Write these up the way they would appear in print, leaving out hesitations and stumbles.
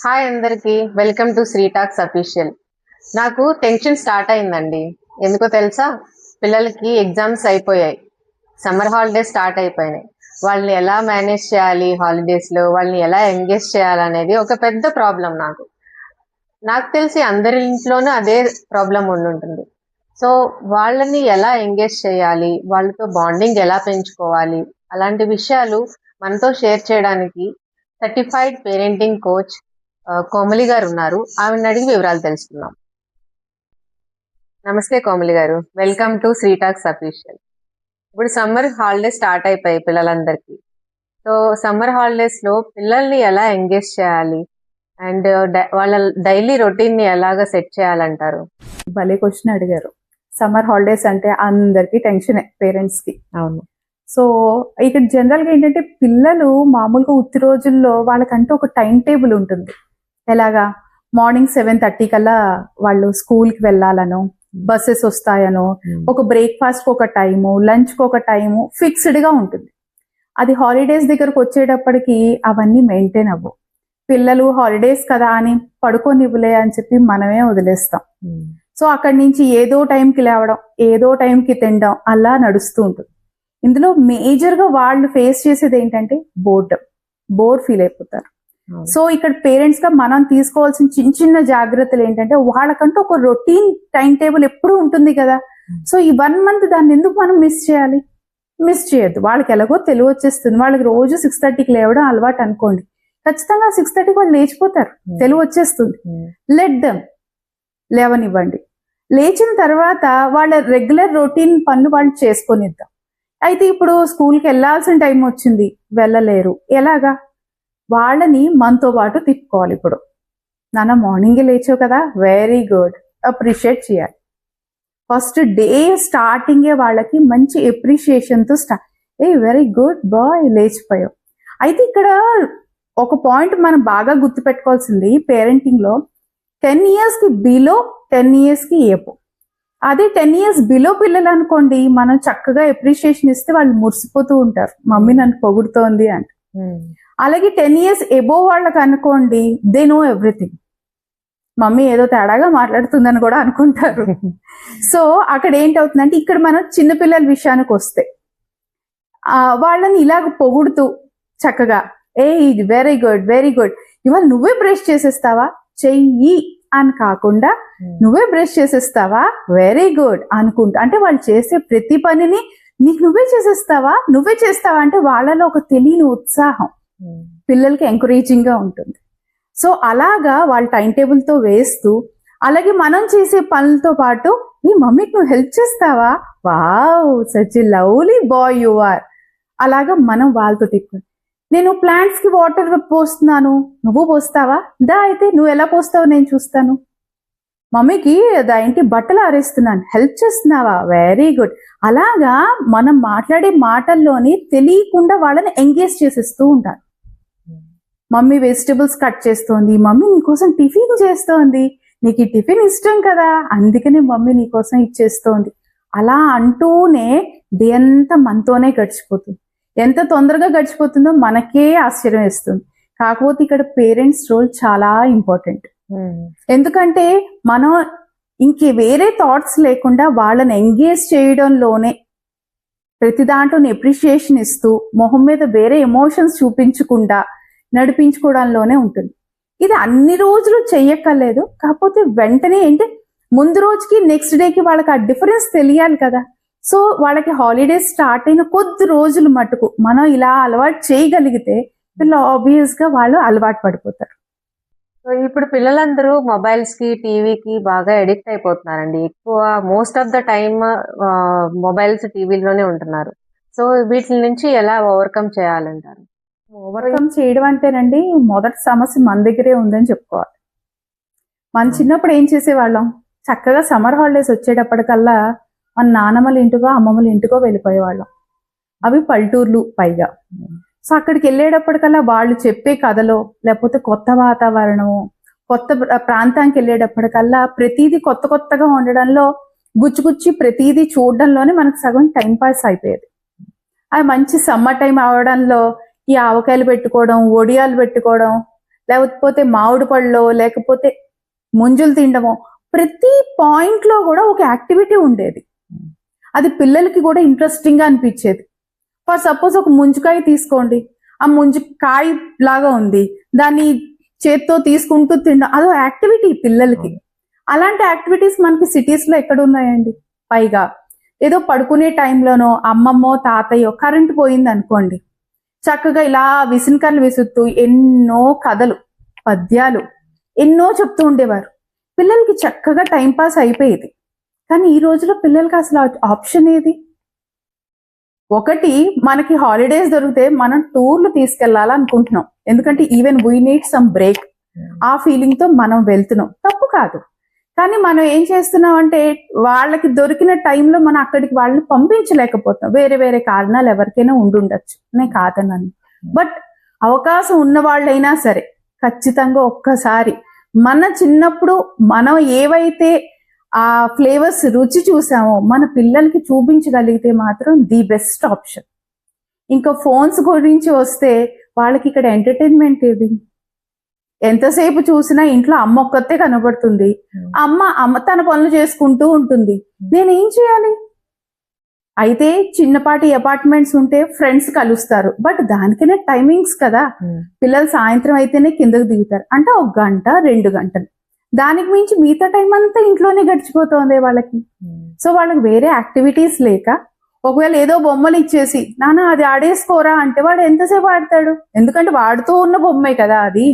Hi అందరికి, welcome to Sri talks official. నాకు tension start అయిందండి. ఎందుకో తెలుసా? పిల్లలకి ఎగ్జామ్స్ అయిపోయాయి, సమ్మర్ హాలిడేస్ స్టార్ట్ అయిపోయినాయి. వాళ్ళని ఎలా మేనేజ్ చేయాలి, హాలిడేస్లో వాళ్ళని ఎలా ఎంగేజ్ చేయాలనేది ఒక పెద్ద ప్రాబ్లం. నాకు తెలిసి అందరి ఇంట్లోనూ అదే ప్రాబ్లం ఉండుంటుంది. సో వాళ్ళని ఎలా ఎంగేజ్ చేయాలి, వాళ్ళతో బాండింగ్ ఎలా పెంచుకోవాలి, అలాంటి విషయాలు మనతో షేర్ చేయడానికి సర్టిఫైడ్ పేరెంటింగ్ కోచ్ కోమలి గారు ఉన్నారు. ఆవిడని అడిగి వివరాలు తెలుసుకుందాం. నమస్తే Komali garu, welcome to Sri talks official. ఇప్పుడు సమ్మర్ హాలిడేస్ స్టార్ట్ అయిపోయాయి పిల్లలందరికీ. సో సమ్మర్ హాలిడేస్ లో పిల్లల్ని ఎలా ఎంగేజ్ చేయాలి అండ్ వాళ్ళ డైలీ రొటీన్ ని ఎలాగా సెట్ చేయాలంటారు? భలే క్వశ్చన్ అడిగారు. సమ్మర్ హాలిడేస్ అంటే అందరికీ టెన్షనే, పేరెంట్స్ కి. అవును. సో ఇక్కడ జనరల్ గా ఏంటంటే పిల్లలు మామూలుగా ఉత్తి రోజుల్లో వాళ్ళకంటూ ఒక టైం టేబుల్ ఉంటుంది. ఎలాగా? మార్నింగ్ 7:30 కల్లా వాళ్ళు స్కూల్ కి వెళ్ళాలనో, బస్సెస్ వస్తాయనో, ఒక బ్రేక్ఫాస్ట్ కి ఒక టైము, లంచ్ కి ఒక టైము ఫిక్స్డ్ గా ఉంటుంది. అది హాలిడేస్ దగ్గరకు వచ్చేటప్పటికి అవన్నీ మెయింటైన్ అవ్వవు. పిల్లలు హాలిడేస్ కదా అని పడుకోనివ్వలే అని చెప్పి మనమే వదిలేస్తాం. సో అక్కడి నుంచి ఏదో టైంకి లేవడం, ఏదో టైంకి తినడం అలా నడుస్తూ ఉంటుంది. ఇందులో మేజర్ గా వాళ్ళు ఫేస్ చేసేది ఏంటంటే బోర్ ఫీల్ అయిపోతారు. సో ఇక్కడ పేరెంట్స్ గా మనం తీసుకోవాల్సిన చిన్న చిన్న జాగ్రత్తలు ఏంటంటే, వాళ్ళకంటూ ఒక రొటీన్ టైం టేబుల్ ఎప్పుడూ ఉంటుంది కదా. సో ఈ 1 month దాన్ని ఎందుకు మనం మిస్ చేయాలి? మిస్ చేయొద్దు. వాళ్ళకి ఎలాగో తెలివి వచ్చేస్తుంది. వాళ్ళకి రోజు 6:30కి లేవడం అలవాటు అనుకోండి, ఖచ్చితంగా 6:30కి వాళ్ళు లేచిపోతారు, తెలివి వచ్చేస్తుంది. లెట్ దెమ్ లేవనివ్వండి. లేచిన తర్వాత వాళ్ళ రెగ్యులర్ రొటీన్ పనులు వాళ్ళు చేసుకొనిద్దాం. అయితే ఇప్పుడు స్కూల్కి వెళ్ళాల్సిన టైం వచ్చింది, వెళ్ళలేరు, ఎలాగా? వాళ్ళని మనతో పాటు తిప్పుకోవాలి. ఇప్పుడు నాన్న మార్నింగే లేచావు కదా, వెరీ గుడ్, అప్రిషియేట్ చేయాలి. ఫస్ట్ డే స్టార్టింగే వాళ్ళకి మంచి ఎప్రిషియేషన్తో స్టార్ట్. వెరీ గుడ్ బాయ్, లేచిపోయావు. అయితే ఇక్కడ ఒక పాయింట్ మనం బాగా గుర్తుపెట్టుకోవాల్సింది పేరెంటింగ్ లో, 10 years కి బిలో, 10 years కి ఏపో. అదే 10 years బిలో పిల్లలు అనుకోండి, మనం చక్కగా ఎప్రిషియేషన్ ఇస్తే వాళ్ళు మురిసిపోతూ ఉంటారు, మమ్మీ నన్ను పొగుడుతోంది అంట. అలాగే 10 years ఎబో వాళ్ళకి అనుకోండి, దే నో ఎవ్రీథింగ్, మమ్మీ ఏదో తేడాగా మాట్లాడుతుందని కూడా అనుకుంటారు. సో అక్కడ ఏంటవుతుందంటే, ఇక్కడ మనం చిన్నపిల్లల విషయానికి వస్తే వాళ్ళని ఇలాగ పొగుడుతూ చక్కగా, ఇది వెరీ గుడ్, వెరీ గుడ్, ఇవాళ నువ్వే బ్రష్ చేసేస్తావా, చెయ్యి అని కాకుండా నువ్వే బ్రష్ చేసేస్తావా, వెరీ గుడ్ అనుకుంటా. అంటే వాళ్ళు చేసే ప్రతి పనిని నీకు నువ్వే చేస్తావా అంటే వాళ్ళలో ఒక తెలియని ఉత్సాహం పిల్లలకి ఎంకరేజింగ్ గా ఉంటుంది. సో అలాగా వాళ్ళ టైం టేబుల్ తో వేస్తూ, అలాగే మనం చేసే పనులతో పాటు నీ మమ్మీకి నువ్వు హెల్ప్ చేస్తావా, wow such a lovely boy you are, అలాగా మనం వాళ్ళతో తిప్పుకుంటాం. నేను ప్లాంట్స్ కి వాటర్ పోస్తున్నాను, నువ్వు పోస్తావా, దా అయితే నువ్వు ఎలా పోస్తావు నేను చూస్తాను. మమ్మీకి ఏంటి బట్టలు ఆరేస్తున్నాను, హెల్ప్ చేస్తున్నావా, వెరీ గుడ్. అలాగా మనం మాట్లాడే మాటల్లోని తెలియకుండా వాళ్ళని ఎంగేజ్ చేసేస్తూ ఉంటారు. మమ్మీ వెజిటబుల్స్ కట్ చేస్తోంది, మమ్మీ నీకోసం టిఫిన్ చేస్తోంది, నీకు ఈ టిఫిన్ ఇష్టం కదా అందుకనే మమ్మీ నీకోసం ఇచ్చేస్తోంది. అలా అంటూనే డే అంతా మనతోనే గడిచిపోతుంది. ఎంత తొందరగా గడిచిపోతుందో మనకే ఆశ్చర్యం వేస్తుంది. కాకపోతే ఇక్కడ పేరెంట్స్ రోల్ చాలా ఇంపార్టెంట్. ఎందుకంటే మనం ఇంకే వేరే థాట్స్ లేకుండా వాళ్ళని ఎంగేజ్ చేయడంలోనే, ప్రతి దాంట్లోనే ఎప్రిషియేషన్ ఇస్తూ, మొహం మీద వేరే ఎమోషన్స్ చూపించకుండా నడిపించుకోవడంలోనే ఉంటుంది. ఇది అన్ని రోజులు చెయ్యక్కర్లేదు. కాకపోతే వెంటనే ఏంటి, ముందు రోజుకి నెక్స్ట్ డేకి వాళ్ళకి ఆ డిఫరెన్స్ తెలియాలి కదా. సో వాళ్ళకి హాలిడేస్ స్టార్ట్ అయిన కొద్ది రోజులు మటుకు మనం ఇలా అలవాటు చేయగలిగితే పిల్లలు ఆబ్వియస్ గా వాళ్ళు అలవాటు పడిపోతారు. ఇప్పుడు పిల్లలందరూ మొబైల్స్ కి, టీవీకి బాగా ఎడిక్ట్ అయిపోతున్నారండి. ఎక్కువ most of the time mobiles, టీవీలోనే ఉంటున్నారు. సో వీటి నుంచి ఎలా ఓవర్కమ్ చేయాలంటారు? ఓవర్కమ్ చేయడం అంటేనండి, మొదటి సమస్య మన దగ్గరే ఉందని చెప్పుకోవాలి. మన చిన్నప్పుడు ఏం చేసేవాళ్ళం, చక్కగా సమ్మర్ హాలిడేస్ వచ్చేటప్పటికల్లా మన నాన్నమ్మల ఇంటికో అమ్మమ్మల ఇంటికో వెళ్ళిపోయేవాళ్ళం. అవి పల్లెటూర్లు పైగా. సో అక్కడికి వెళ్ళేటప్పటికల్లా వాళ్ళు చెప్పే కథలో, లేకపోతే కొత్త వాతావరణము, కొత్త ప్రాంతానికి వెళ్ళేటప్పటికల్లా ప్రతిదీ కొత్త కొత్తగా ఉండడంలో, గుచ్చి ప్రతిదీ చూడడంలోనే మనకు సగం టైం పాస్ అయిపోయేది. అది మంచి సమ్మర్ టైం అవడంలో ఈ ఆవకాయలు పెట్టుకోవడం, ఒడియాలు పెట్టుకోవడం, లేకపోతే మామిడి పళ్ళో లేకపోతే ముంజులు తినడమో, ప్రతి పాయింట్ లో కూడా ఒక యాక్టివిటీ ఉండేది. అది పిల్లలకి కూడా ఇంట్రెస్టింగ్ గా అనిపించేది. ఫర్ సపోజ్ ఒక ముంజికాయ తీసుకోండి, ఆ ముంజికాయ లాగా ఉంది, దాన్ని చేత్తో తీసుకుంటూ తినడం, అదో యాక్టివిటీ పిల్లలకి. అలాంటి యాక్టివిటీస్ మనకి సిటీస్ లో ఎక్కడ ఉన్నాయండి? పైగా ఏదో పడుకునే టైంలోనో అమ్మమ్మో తాతయ్యో కరెంట్ పోయింది అనుకోండి, చక్కగా ఇలా విసినకర్లు విసురుతూ ఎన్నో కథలు పద్యాలు ఎన్నో చెప్తూ ఉండేవారు. పిల్లలకి చక్కగా టైం పాస్ అయిపోయేది. కానీ ఈ రోజులో పిల్లలకి అసలు ఆప్షన్ ఏది? ఒకటి, మనకి హాలిడేస్ దొరికితే మనం టూర్లు తీసుకెళ్లాలనుకుంటున్నాం, ఎందుకంటే even we need some break. ఆ ఫీలింగ్ తో మనం వెళ్తున్నాం, తప్పు కాదు. కానీ మనం ఏం చేస్తున్నాం అంటే వాళ్ళకి దొరికిన టైంలో మనం అక్కడికి వాళ్ళని పంపించలేకపోతున్నాం. వేరే వేరే కారణాలు ఎవరికైనా ఉండుండొచ్చు, నేను కాదన్నాను. బట్ అవకాశం ఉన్న వాళ్ళైనా సరే ఖచ్చితంగా ఒక్కసారి మన చిన్నప్పుడు మనం ఏవైతే ఆ ఫ్లేవర్స్ రుచి చూసామో మన పిల్లలకి చూపించగలిగితే మాత్రం ది బెస్ట్ ఆప్షన్. ఇంకా ఫోన్స్ గురించి వస్తే వాళ్ళకి ఇక్కడ ఎంటర్టైన్మెంట్ ఏది? ఎంతసేపు చూసినా ఇంట్లో అమ్మ ఒక్కతే కనబడుతుంది. అమ్మ తన పనులు చేసుకుంటూ ఉంటుంది. నేనేం చేయాలి? అయితే చిన్నపాటి అపార్ట్మెంట్స్ ఉంటే ఫ్రెండ్స్ కలుస్తారు, బట్ దానికనే టైమింగ్స్ కదా. పిల్లలు సాయంత్రం అయితేనే కిందకు దిగుతారు, అంటే 1 గంట 2 గంటలు. దానికి మించి మిగతా టైం అంతా ఇంట్లోనే గడిచిపోతుంది వాళ్ళకి. సో వాళ్ళకి వేరే యాక్టివిటీస్ లేక, ఒకవేళ ఏదో బొమ్మలు ఇచ్చేసి నాన్న అది ఆడేసుకోరా అంటే వాడు ఎంతసేపు ఆడతాడు? ఎందుకంటే వాడుతూ ఉన్న బొమ్మే కదా అది,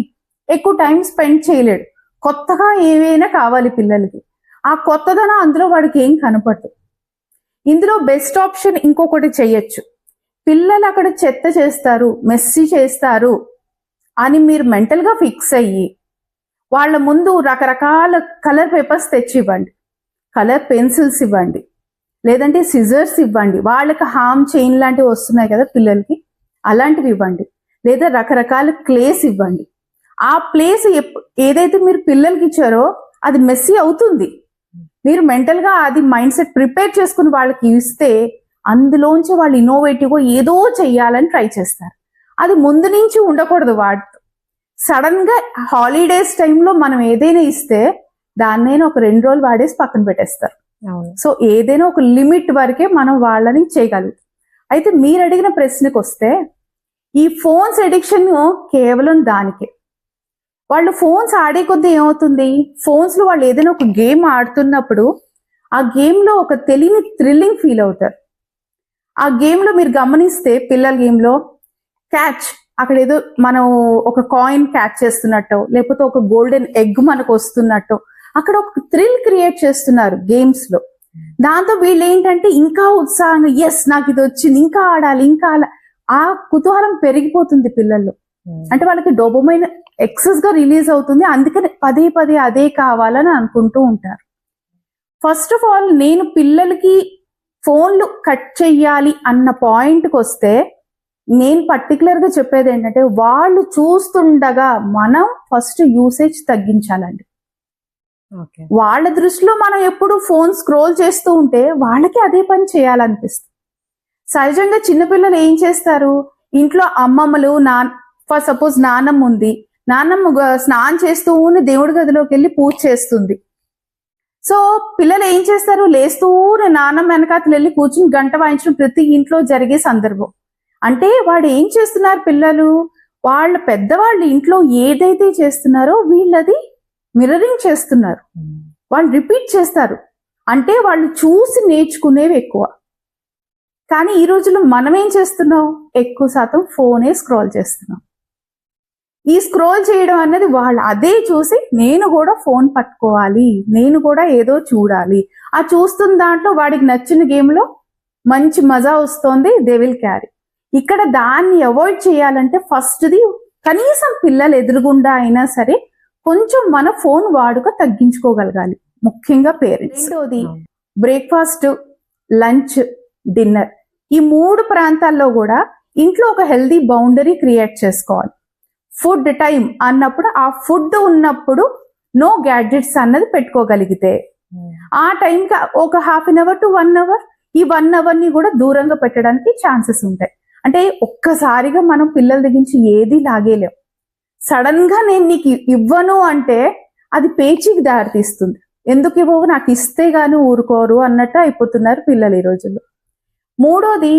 ఎక్కువ టైం స్పెండ్ చేయలేడు. కొత్తగా ఏవైనా కావాలి పిల్లలకి, ఆ కొత్తదనం అందులో వాడికి ఏం కనపడదు. ఇందులో బెస్ట్ ఆప్షన్ ఇంకొకటి చెయ్యొచ్చు. పిల్లలు అక్కడ చెత్త చేస్తారు, మెస్సీ చేస్తారు అని మీరు మెంటల్ గా ఫిక్స్ అయ్యి వాళ్ళ ముందు రకరకాల కలర్ పేపర్స్ తెచ్చి ఇవ్వండి, కలర్ పెన్సిల్స్ ఇవ్వండి, లేదంటే సిజర్స్ ఇవ్వండి. వాళ్ళకి హామ్ చైన్ లాంటివి వస్తున్నాయి కదా పిల్లలకి, అలాంటివి ఇవ్వండి. లేదా రకరకాల క్లేస్ ఇవ్వండి. ఆ ప్లేస్ ఏదైతే మీరు పిల్లలకి ఇచ్చారో అది మెస్సీ అవుతుంది. మీరు మెంటల్ గా అది మైండ్ సెట్ ప్రిపేర్ చేసుకుని వాళ్ళకి ఇస్తే అందులోంచి వాళ్ళు ఇన్నోవేటివ్ గా ఏదో చెయ్యాలని ట్రై చేస్తారు. అది ముందు నుంచి ఉండకూడదు. వాటితో సడన్ గా హాలిడేస్ టైంలో మనం ఏదైనా ఇస్తే దాన్నైనా ఒక 2 రోజులు వాడేసి పక్కన పెట్టేస్తారు. సో ఏదైనా ఒక లిమిట్ వరకే మనం వాళ్ళని చేయగలుగుతాం. అయితే మీరు అడిగిన ప్రశ్నకు వస్తే, ఈ ఫోన్స్ ఎడిక్షన్ కేవలం దానికే. వాళ్ళు ఫోన్స్ ఆడే కొద్దీ ఏమవుతుంది, ఫోన్స్ లో వాళ్ళు ఏదైనా ఒక గేమ్ ఆడుతున్నప్పుడు ఆ గేమ్ లో ఒక తెలియని థ్రిల్లింగ్ ఫీల్ అవుతారు. ఆ గేమ్ లో మీరు గమనిస్తే, పిల్లల గేమ్ లో క్యాచ్, అక్కడ ఏదో మనం ఒక కాయిన్ క్యాచ్ చేస్తున్నట్టు, లేకపోతే ఒక గోల్డెన్ ఎగ్ మనకు వస్తున్నట్టు అక్కడ ఒక థ్రిల్ క్రియేట్ చేస్తున్నారు గేమ్స్ లో. దాంతో వీళ్ళు ఏంటంటే ఇంకా ఉత్సాహంగా, ఎస్ నాకు ఇది వచ్చింది, ఇంకా ఆడాలి, ఇంకా ఆ కుతూహలం పెరిగిపోతుంది పిల్లల్లో. అంటే వాళ్ళకి డోపమైన్ ఎక్సెస్ గా రిలీజ్ అవుతుంది, అందుకని పదే పదే అదే కావాలని అనుకుంటూ ఉంటారు. ఫస్ట్ ఆఫ్ ఆల్ నేను పిల్లలకి ఫోన్లు కట్ చెయ్యాలి అన్న పాయింట్కి వస్తే నేను పర్టికులర్ గా చెప్పేది ఏంటంటే, వాళ్ళు చూస్తుండగా మనం ఫస్ట్ యూసేజ్ తగ్గించాలండి. వాళ్ళ దృష్టిలో మనం ఎప్పుడు ఫోన్ స్క్రోల్ చేస్తూ ఉంటే వాళ్ళకి అదే పని చేయాలనిపిస్తుంది. సహజంగా చిన్నపిల్లలు ఏం చేస్తారు, ఇంట్లో అమ్మమ్మలు ఫర్ సపోజ్ నాన్నమ్మ ఉంది, నాన్నమ్మ స్నానం చేస్తూ దేవుడి గదిలోకి వెళ్ళి పూజ చేస్తుంది. సో పిల్లలు ఏం చేస్తారు, లేస్తూ నాన్నమ్మ వెనకాతలు వెళ్ళి కూర్చుని గంట వాయించడం ప్రతి ఇంట్లో జరిగే సందర్భం. అంటే వాడు ఏం చేస్తున్నారు, పిల్లలు వాళ్ళ పెద్దవాళ్ళు ఇంట్లో ఏదైతే చేస్తున్నారో వీళ్ళది మిర్రరింగ్ చేస్తున్నారు, వాళ్ళు రిపీట్ చేస్తారు. అంటే వాళ్ళు చూసి నేర్చుకునేవి ఎక్కువ. కానీ ఈ రోజుల్లో మనం ఏం చేస్తున్నాం, ఎక్కువ శాతం ఫోనే స్క్రోల్ చేస్తున్నాం. ఈ స్క్రోల్ చేయడం అనేది వాళ్ళు అదే చూసి నేను కూడా ఫోన్ పట్టుకోవాలి, నేను కూడా ఏదో చూడాలి, ఆ చూస్తున్న దాంట్లో వాడికి నచ్చిన గేమ్ లో మంచి మజా వస్తుంది, దే విల్ క్యారీ. ఇక్కడ దాన్ని అవాయిడ్ చేయాలంటే ఫస్ట్ది కనీసం పిల్లలు ఎదురుగుండా అయినా సరే కొంచెం మన ఫోన్ వాడుక తగ్గించుకోగలగాలి, ముఖ్యంగా పేరెంట్స్. రెండోది బ్రేక్ఫాస్ట్, లంచ్, డిన్నర్, ఈ 3 ప్రాంతాల్లో కూడా ఇంట్లో ఒక హెల్దీ బౌండరీ క్రియేట్ చేసుకోవాలి. ఫుడ్ టైం అన్నప్పుడు ఆ ఫుడ్ ఉన్నప్పుడు నో గ్యాడ్జెట్స్ అన్నది పెట్టుకోగలిగితే ఆ టైంకి ఒక 1/2 అవర్ టు 1 అవర్, ఈ 1 అవర్ ని కూడా దూరంగా పెట్టడానికి ఛాన్సెస్ ఉంటాయి. అంటే ఒక్కసారిగా మనం పిల్లల దగ్గర నుంచి ఏది లాగేలేం. సడన్ గా నేను నీకు ఇవ్వను అంటే అది పేచీకి దారితీస్తుంది. ఎందుకు ఇవ్వవు, నాకు ఇస్తే గాని ఊరుకోరు అన్నట్టు అయిపోతున్నారు పిల్లలు ఈ రోజుల్లో. మూడోది,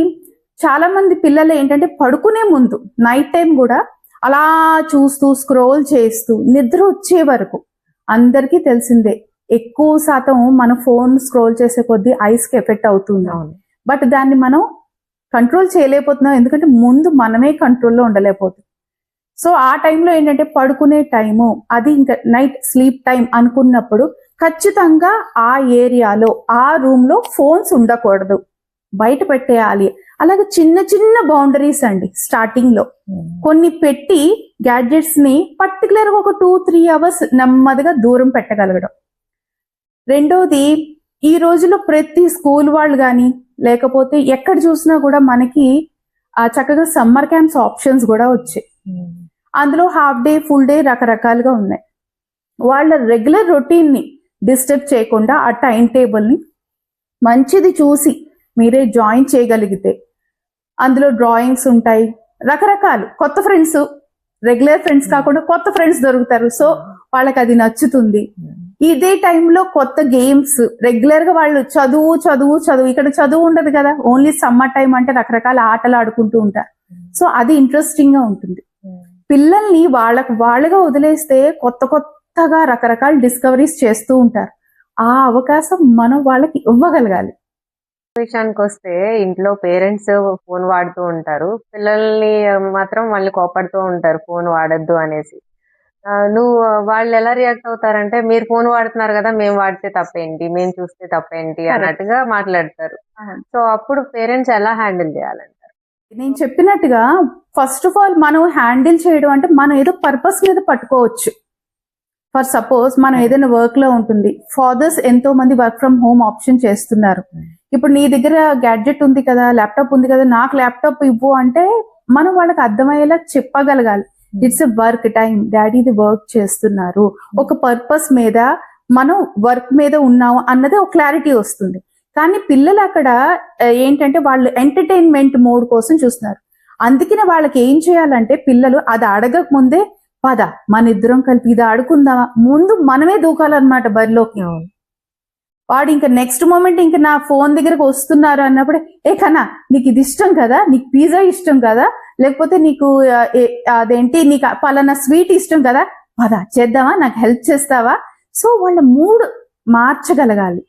చాలా మంది పిల్లలు ఏంటంటే పడుకునే ముందు నైట్ టైం కూడా అలా చూస్తూ స్క్రోల్ చేస్తూ నిద్ర వచ్చే వరకు, అందరికీ తెలిసిందే ఎక్కువ శాతం మనం ఫోన్ స్క్రోల్ చేసే కొద్దీ ఐస్ కి ఎఫెక్ట్ అవుతుంది. బట్ దాన్ని మనం కంట్రోల్ చేయలేకపోతున్నాం, ఎందుకంటే ముందు మనమే కంట్రోల్లో ఉండలేకపోతున్నాం. సో ఆ టైంలో ఏంటంటే పడుకునే టైము, అది ఇంకా నైట్ స్లీప్ టైం అనుకున్నప్పుడు ఖచ్చితంగా ఆ ఏరియాలో ఆ రూమ్ లో ఫోన్స్ ఉండకూడదు, బయట పెట్టేయాలి. అలాగే చిన్న చిన్న బౌండరీస్ అండి స్టార్టింగ్ లో కొన్ని పెట్టి గ్యాడ్జెట్స్ ని పర్టికులర్ గా ఒక 2-3 అవర్స్ నెమ్మదిగా దూరం పెట్టగలగడం. రెండోది, ఈ రోజులో ప్రతి స్కూల్ వాళ్ళు కానీ లేకపోతే ఎక్కడ చూసినా కూడా మనకి చక్కగా సమ్మర్ క్యాంప్స్ ఆప్షన్స్ కూడా వచ్చాయి. అందులో హాఫ్ డే, ఫుల్ డే రకరకాలుగా ఉన్నాయి. వాళ్ళ రెగ్యులర్ రొటీన్ ని డిస్టర్బ్ చేయకుండా ఆ టైం టేబుల్ ని మంచిది చూసి మీరే జాయిన్ చేయగలిగితే అందులో డ్రాయింగ్స్ ఉంటాయి, రకరకాలు కొత్త ఫ్రెండ్స్, రెగ్యులర్ ఫ్రెండ్స్ కాకుండా కొత్త ఫ్రెండ్స్ దొరుకుతారు. సో వాళ్ళకి అది నచ్చుతుంది. ఇదే టైంలో కొత్త గేమ్స్, రెగ్యులర్ గా వాళ్ళు చదువు చదువు చదువు, ఇక్కడ చదువు ఉండదు కదా, ఓన్లీ సమ్మర్ టైం అంటే రకరకాల ఆటలు ఆడుకుంటూ ఉంటారు. సో అది ఇంట్రెస్టింగ్ గా ఉంటుంది. పిల్లల్ని వాళ్ళగా వదిలేస్తే కొత్త కొత్తగా రకరకాల డిస్కవరీస్ చేస్తూ ఉంటారు. ఆ అవకాశం మనం వాళ్ళకి ఇవ్వగలగాలి. విషయానికి వస్తే ఇంట్లో పేరెంట్స్ ఫోన్ వాడుతూ ఉంటారు, పిల్లల్ని మాత్రం వాళ్ళు కోపడుతూ ఉంటారు ఫోన్ వాడద్దు అనేసి. నువ్వు వాళ్ళు ఎలా రియాక్ట్ అవుతారంటే, మీరు ఫోన్ వాడుతున్నారు కదా, మేము వాడితే తప్పేంటి, మేము చూస్తే తప్పేంటి అన్నట్టుగా మాట్లాడతారు. సో అప్పుడు పేరెంట్స్ ఎలా హ్యాండిల్ చేయాలంటారు? నేను చెప్పినట్టుగా ఫస్ట్ ఆఫ్ ఆల్ మనం హ్యాండిల్ చేయడం అంటే మనం ఏదో పర్పస్ మీద పట్టుకోవచ్చు. ఫర్ సపోజ్ మనం ఏదైనా వర్క్ లో ఉంటుంది, ఫాదర్స్ ఎంతో మంది వర్క్ ఫ్రమ్ హోమ్ ఆప్షన్ చేస్తున్నారు. ఇప్పుడు నీ దగ్గర గ్యాడ్జెట్ ఉంది కదా, ల్యాప్టాప్ ఉంది కదా, నాకు ల్యాప్టాప్ ఇవ్వు అంటే మనం వాళ్ళకి అర్థమయ్యేలా చెప్పగలగాలి. ఇట్స్ ఎ వర్క్ టైం, డాడీది వర్క్ చేస్తున్నారు, ఒక పర్పస్ మీద మనం వర్క్ మీద ఉన్నాము అన్నది ఒక క్లారిటీ వస్తుంది. కానీ పిల్లలు అక్కడ ఏంటంటే వాళ్ళు ఎంటర్టైన్మెంట్ మోడ్ కోసం చూస్తున్నారు. అందుకనే వాళ్ళకి ఏం చేయాలంటే, పిల్లలు అది అడగక ముందే పద మన ఇద్దరం కలిపి ఇది ఆడుకుందామా, ముందు మనమే దూకాలన్నమాట బరిలోకి. వాడు ఇంకా నెక్స్ట్ మూమెంట్ ఇంకా నా ఫోన్ దగ్గరకు వస్తున్నారు అన్నప్పుడు, ఏ కన్నా నీకు ఇది ఇష్టం కదా, నీకు పిజ్జా ఇష్టం కదా, లేకపోతే నీకు అదేంటి నీకు పలానా స్వీట్ ఇష్టం కదా, పద చేద్దామా, నాకు హెల్ప్ చేస్తావా. సో వాళ్ళ మూడ్ మార్చగలగాలి.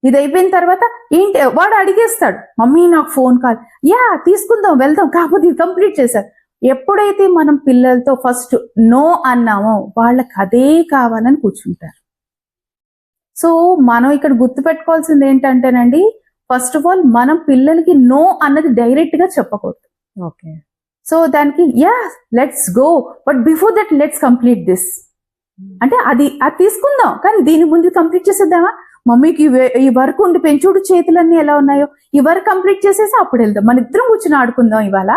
ఇది అయిపోయిన తర్వాత ఏంటి వాడు అడిగేస్తాడు, మమ్మీ నాకు ఫోన్ కాల్, యా తీసుకుందాం వెళ్దాం, కాకపోతే ఇది కంప్లీట్ చేశారు. ఎప్పుడైతే మనం పిల్లలతో ఫస్ట్ నో అన్నామో వాళ్ళకి అదే కావాలని కూర్చుంటారు. సో మనం ఇక్కడ గుర్తుపెట్టుకోవాల్సింది ఏంటంటేనండి, ఫస్ట్ ఆఫ్ ఆల్ మనం పిల్లలకి నో అన్నది డైరెక్ట్ గా చెప్పకూడదు. ఓకే, సో దానికి yeah let's go, but before that let's complete this అంటే అది తీసుకుందాం, కానీ దీని ముందు కంప్లీట్ చేసేద్దామా, మమ్మీకి ఈ వర్క్ ఉండి పెంచుడు చేతులన్నీ ఎలా ఉన్నాయో, ఈ వర్క్ కంప్లీట్ చేసేసి అప్పుడు వెళ్దాం, మన ఇద్దరం కూర్చొని ఆడుకుందాం ఇవాళ.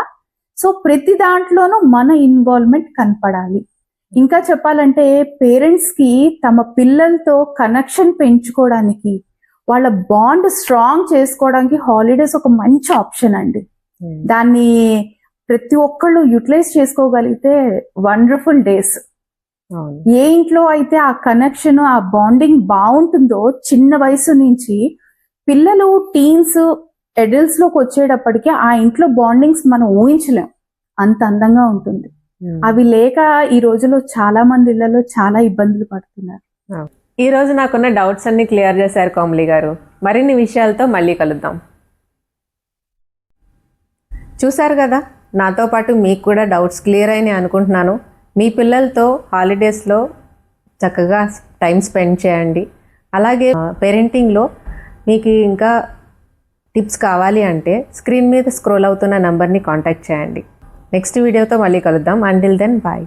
సో ప్రతి దాంట్లోనూ మన ఇన్వాల్వ్మెంట్ కనపడాలి. ఇంకా చెప్పాలంటే పేరెంట్స్ కి తమ పిల్లలతో కనెక్షన్ పెంచుకోవడానికి, వాళ్ళ బాండ్ స్ట్రాంగ్ చేసుకోవడానికి హాలిడేస్ ఒక మంచి ఆప్షన్ అండి. దాన్ని ప్రతి ఒక్కళ్ళు యూటిలైజ్ చేసుకోగలిగితే వండర్ఫుల్ డేస్. ఏ ఇంట్లో అయితే ఆ కనెక్షన్, ఆ బాండింగ్ బాగుంటుందో, చిన్న వయసు నుంచి పిల్లలు టీన్స్ అడల్ట్స్ లోకి వచ్చేటప్పటికి ఆ ఇంట్లో బాండింగ్స్ మనం ఊహించలేం, అంత అందంగా ఉంటుంది. అవి లేక ఈ రోజులో చాలా మంది ఇళ్లలో చాలా ఇబ్బందులు పడుతున్నారు. ఈ రోజు నాకున్న డౌట్స్ అన్ని క్లియర్ చేశారు కోమలి గారు. మరిన్ని విషయాలతో మళ్ళీ కలుద్దాం. చూసారు కదా, నాతో పాటు మీకు కూడా డౌట్స్ క్లియర్ అయినాయి అనుకుంటున్నాను. మీ పిల్లలతో హాలిడేస్లో చక్కగా టైం స్పెండ్ చేయండి. అలాగే పేరెంటింగ్లో మీకు ఇంకా టిప్స్ కావాలి అంటే స్క్రీన్ మీద స్క్రోల్ అవుతున్న నంబర్ని కాంటాక్ట్ చేయండి. నెక్స్ట్ వీడియోతో మళ్ళీ కలుద్దాం. Until then bye.